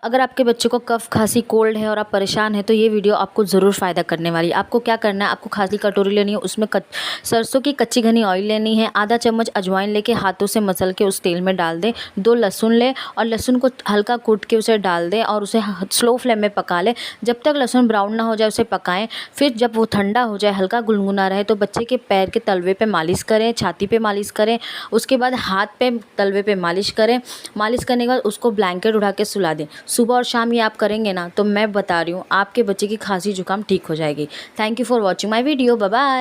अगर आपके बच्चे को कफ खांसी कोल्ड है और आप परेशान हैं तो ये वीडियो आपको ज़रूर फ़ायदा करने वाली है। आपको क्या करना है, आपको खाली कटोरी लेनी है, उसमें सरसों की कच्ची घनी ऑयल लेनी है, आधा चम्मच अजवाइन लेके हाथों से मसल के उस तेल में डाल दें। 2 लहसुन लें और लहसुन को हल्का कूट के उसे डाल दें और उसे स्लो फ्लेम में पका लें। जब तक लहसुन ब्राउन ना हो जाए उसे पकाएं। फिर जब वो ठंडा हो जाए, हल्का गुनगुना रहे, तो बच्चे के पैर के तलवे पे मालिश करें, छाती पे मालिश करें। उसके बाद हाथ पे तलवे पे मालिश करें। मालिश करने के बाद उसको ब्लैंकेट उड़ा के सुला दें। सुबह और शाम ये आप करेंगे ना, तो मैं बता रही हूँ आपके बच्चे की खांसी जुकाम ठीक हो जाएगी। Thank you for watching my video. Bye bye.